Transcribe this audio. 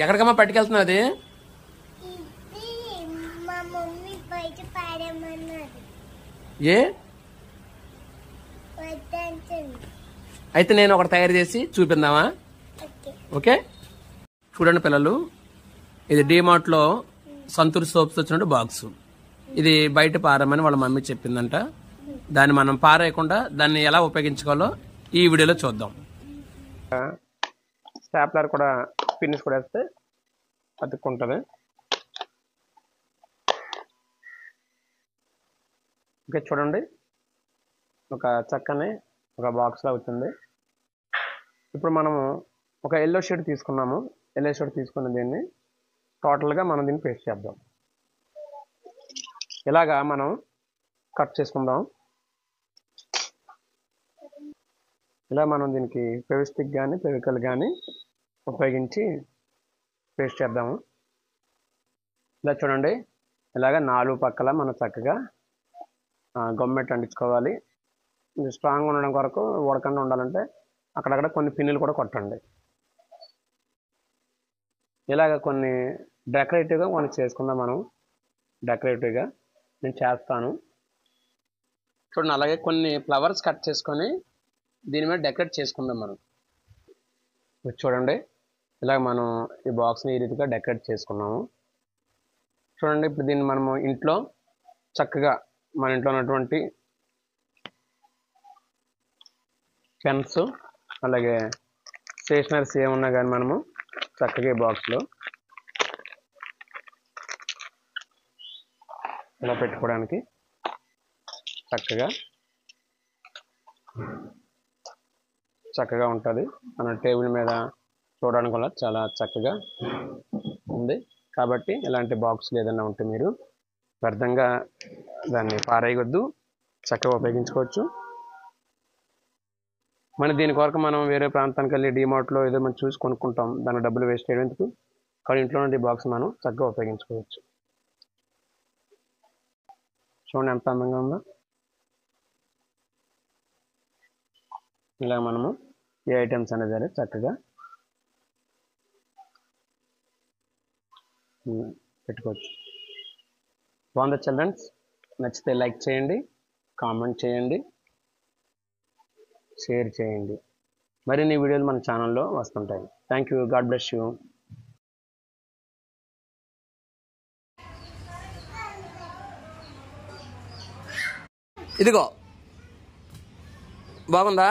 ఎక్కడికమ్మా పట్టుకెళ్తున్నావు అది? ఏ అయితే నేను ఒకటి తయారు చేసి చూపిందామా? ఓకే, చూడండి పిల్లలు, ఇది డిమార్ట్ లో సంతూర్ సోప్స్ వచ్చినట్టు బాక్స్. ఇది బయట పారమని వాళ్ళ మమ్మీ చెప్పిందంట. దాన్ని మనం పారేయకుండా దాన్ని ఎలా ఉపయోగించుకోవాలో ఈ వీడియోలో చూద్దాం. స్టాప్లర్ కూడా ఫినిష్ కూడా వేస్తే అతుక్కుంటుంది. ఓకే, చూడండి, ఒక చక్కని ఒక బాక్స్లో అవుతుంది. ఇప్పుడు మనము ఒక ఎల్లో షీట్ తీసుకున్నాము. ఎల్లో షీట్ తీసుకున్న దీన్ని టోటల్గా మనం దీన్ని పేస్ట్ చేద్దాం. ఇలాగా మనం కట్ చేసుకుందాం. ఇలా మనం దీనికి ఫెవిస్టిక్ కానీ ఫెవికల్ కానీ ఉపయోగించి పేస్ట్ చేద్దాము. ఇలా చూడండి, ఇలాగ 4 పక్కల మనం చక్కగా గమ్మెట్ అంటించుకోవాలి. స్ట్రాంగ్ ఉండడం కొరకు ఉడకుండా ఉండాలంటే అక్కడక్కడ కొన్ని పిన్నులు కూడా కొట్టండి. ఇలాగ కొన్ని డెకరేటివ్గా మనం చేసుకుందాం. మనం డెకరేటివ్గా నేను చేస్తాను. చూడండి, అలాగే కొన్ని ఫ్లవర్స్ కట్ చేసుకొని దీని మీద డెకరేట్ చేసుకుందాం మనం. చూడండి, ఇలాగ మనం ఈ బాక్స్ని ఈ రీతిగా డెకరేట్ చేసుకున్నాము. చూడండి, ఇప్పుడు దీన్ని మనము ఇంట్లో చక్కగా మన ఇంట్లో ఉన్నటువంటి పెన్స్ అలాగే స్టేషనరీస్ ఏమున్నా కానీ మనము చక్కగా ఈ బాక్స్లో ఇలా పెట్టుకోవడానికి చక్కగా ఉంటుంది. మన టేబుల్ మీద చూడడానికి వల్ల చాలా చక్కగా ఉంది. కాబట్టి ఇలాంటి బాక్సులు ఏదైనా ఉంటే మీరు వ్యర్థంగా దాన్ని పారేయవద్దు, చక్కగా ఉపయోగించుకోవచ్చు. మరి దీని కొరకు మనం వేరే ప్రాంతానికి వెళ్ళి డిమార్ట్లో ఏదో మనం చూసి కొనుక్కుంటాం, దాని డబ్బులు వేస్ట్ చేయడం ఎందుకు? కానీ ఇంట్లో నుండి బాక్స్ మనం చక్కగా ఉపయోగించుకోవచ్చు. చూడండి ఎంత అందంగా ఉందో. ఇలా మనము ఏ ఐటమ్స్ అనేది సరే చక్కగా పెట్టుకోవచ్చు. బాగుంది చిల్డ్రన్స్? నచ్చితే లైక్ చేయండి, కామెంట్ చేయండి, షేర్ చేయండి. మరిన్ని వీడియోలు మన ఛానల్లో వస్తుంటాయి. Thank you. God bless you. ఇదిగో బాగుందా?